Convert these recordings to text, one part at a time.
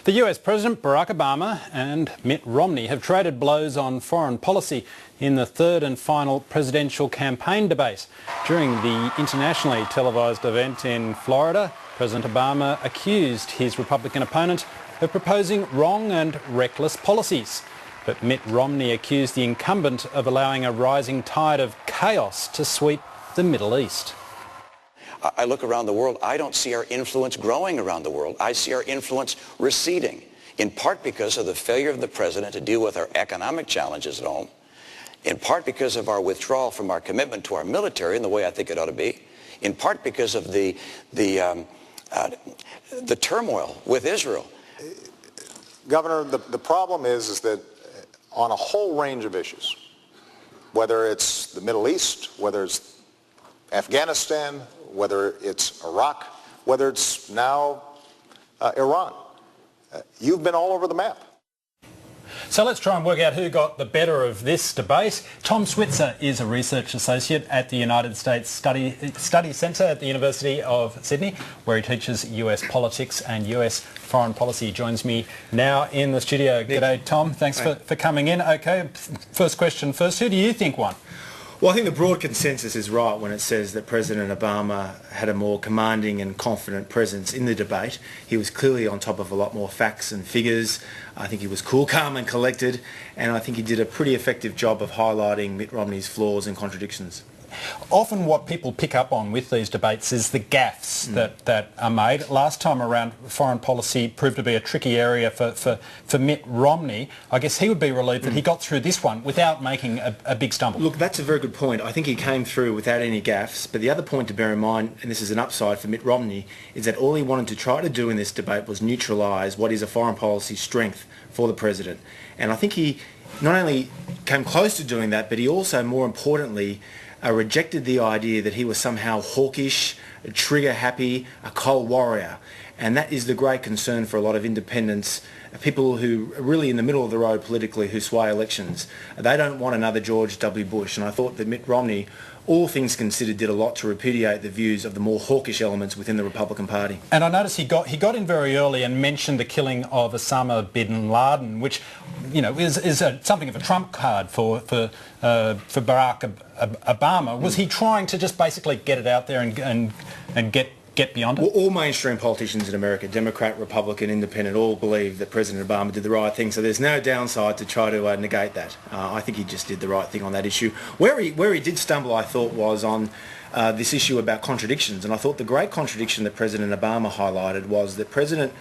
The US President Barack Obama and Mitt Romney have traded blows on foreign policy in the third and final presidential campaign debate. During the internationally televised event in Florida, President Obama accused his Republican opponent of proposing wrong and reckless policies. But Mitt Romney accused the incumbent of allowing a rising tide of chaos to sweep the Middle East. I look around the world, I don't see our influence growing around the world. I see our influence receding, in part because of the failure of the president to deal with our economic challenges at home, in part because of our withdrawal from our commitment to our military in the way I think it ought to be, in part because of the turmoil with Israel. Governor, the problem is that on a whole range of issues, whether it's the Middle East, whether it's Afghanistan, whether it's Iraq, whether it's now Iran, you've been all over the map. So let's try and work out who got the better of this debate. Tom Switzer is a research associate at the United States Study Centre at the University of Sydney, where he teaches US politics and US foreign policy. He joins me now in the studio. G'day, Tom. Thanks for coming in. Okay, first question first. Who do you think won? Well, I think the broad consensus is right when it says that President Obama had a more commanding and confident presence in the debate. He was clearly on top of a lot more facts and figures. I think he was cool, calm and collected, and I think he did a pretty effective job of highlighting Mitt Romney's flaws and contradictions. Often what people pick up on with these debates is the gaffes that are made. Last time around, foreign policy proved to be a tricky area for Mitt Romney. I guess he would be relieved that he got through this one without making a big stumble. Look, that's a very good point. I think he came through without any gaffes, but the other point to bear in mind, and this is an upside for Mitt Romney, is that all he wanted to try to do in this debate was neutralise what is a foreign policy strength for the president. And I think he not only came close to doing that, but he also, more importantly, rejected the idea that he was somehow hawkish, trigger-happy, a cold warrior. And that is the great concern for a lot of independents, people who are really in the middle of the road politically, who sway elections. They don't want another George W. Bush. And I thought that Mitt Romney, all things considered, did a lot to repudiate the views of the more hawkish elements within the Republican Party. And I noticed he got in very early and mentioned the killing of Osama bin Laden, which, you know, is something of a trump card for Barack Obama. Was he trying to just basically get it out there and get beyond it? Well, all mainstream politicians in America, Democrat, Republican, Independent, all believe that President Obama did the right thing, so there's no downside to try to negate that. I think he just did the right thing on that issue. Where he did stumble, I thought, was on this issue about contradictions, and I thought the great contradiction that President Obama highlighted was that President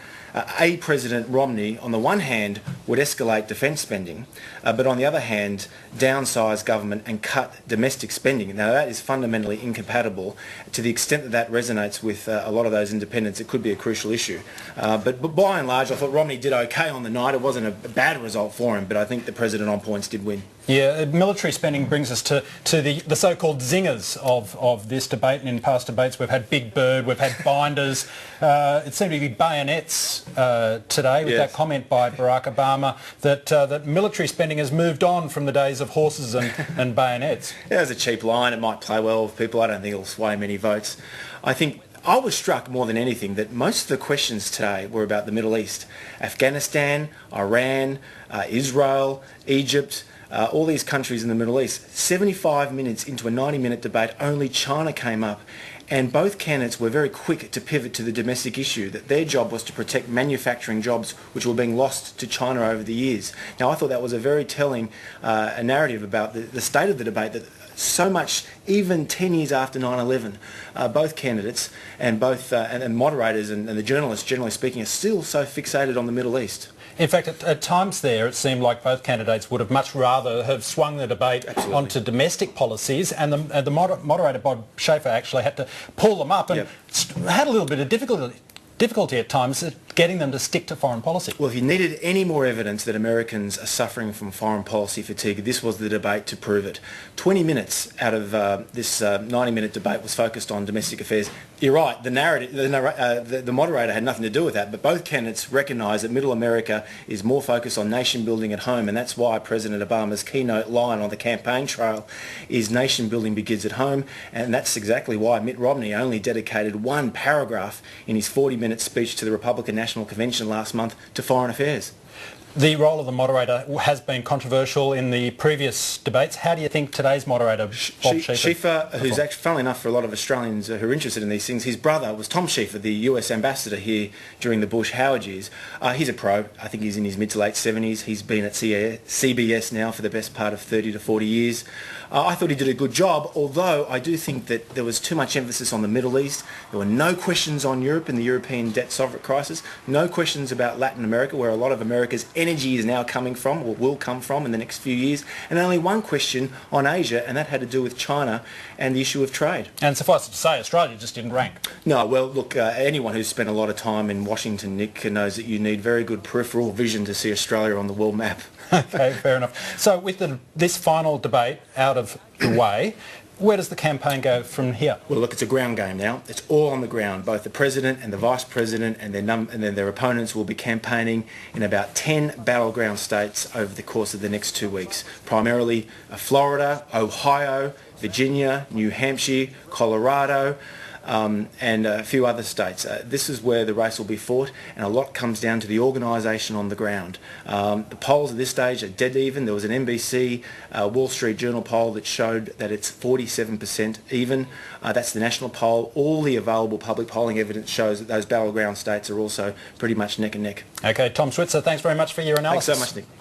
Romney, on the one hand, would escalate defence spending, but on the other hand, downsize government and cut domestic spending. Now, that is fundamentally incompatible. To the extent that that resonates with a lot of those independents, it could be a crucial issue. But by and large, I thought Romney did okay on the night. It wasn't a bad result for him, but I think the president on points did win. Yeah, military spending brings us to the so-called zingers of this debate, and in past debates we've had Big Bird, we've had binders. It seemed to be bayonets today with that comment by Barack Obama that military spending has moved on from the days of horses and bayonets. Yeah, it's a cheap line. It might play well with people. I don't think it'll sway many votes. I was struck more than anything that most of the questions today were about the Middle East. Afghanistan, Iran, Israel, Egypt, all these countries in the Middle East. 75 minutes into a 90-minute debate, only China came up. And both candidates were very quick to pivot to the domestic issue, that their job was to protect manufacturing jobs which were being lost to China over the years. Now, I thought that was a very telling narrative about the state of the debate, that so much, even 10 years after 9/11, both candidates and and moderators and the journalists, generally speaking, are still so fixated on the Middle East. In fact, at times there, it seemed like both candidates would have much rather have swung the debate onto domestic policies, and the moderator, Bob Schaefer, actually had to pull them up and had a little bit of difficulty at times at getting them to stick to foreign policy. Well, if you needed any more evidence that Americans are suffering from foreign policy fatigue, this was the debate to prove it. 20 minutes out of this 90-minute debate was focused on domestic affairs. You're right, the moderator had nothing to do with that, but both candidates recognise that Middle America is more focused on nation building at home, and that's why President Obama's keynote line on the campaign trail is nation building begins at home, and that's exactly why Mitt Romney only dedicated one paragraph in his 40-minute speech to the Republican National National Convention last month to Foreign Affairs. The role of the moderator has been controversial in the previous debates. How do you think today's moderator, Bob Schieffer, who's actually, funnily enough, for a lot of Australians who are interested in these things, his brother was Tom Schieffer, the US ambassador here during the Bush-Howard years. He's a pro. I think he's in his mid to late 70s. He's been at CBS now for the best part of 30 to 40 years. I thought he did a good job, although I do think that there was too much emphasis on the Middle East. There were no questions on Europe and the European debt sovereign crisis, no questions about Latin America, where a lot of America's energy is now coming from, or will come from in the next few years, and only one question on Asia, and that had to do with China and the issue of trade. And suffice it to say, Australia just didn't rank. No, well, look, anyone who's spent a lot of time in Washington, Nick, knows that you need very good peripheral vision to see Australia on the world map. Okay, fair enough. So with this final debate out of the way, where does the campaign go from here? Well, look, it's a ground game now. It's all on the ground. Both the President and the Vice President and their opponents will be campaigning in about 10 battleground states over the course of the next 2 weeks. Primarily Florida, Ohio, Virginia, New Hampshire, Colorado, and a few other states. This is where the race will be fought, and a lot comes down to the organisation on the ground. The polls at this stage are dead even. There was an NBC Wall Street Journal poll that showed that it's 47% even. That's the national poll. All the available public polling evidence shows that those battleground states are also pretty much neck and neck. Okay, Tom Switzer, thanks very much for your analysis. Thanks so much, Nick.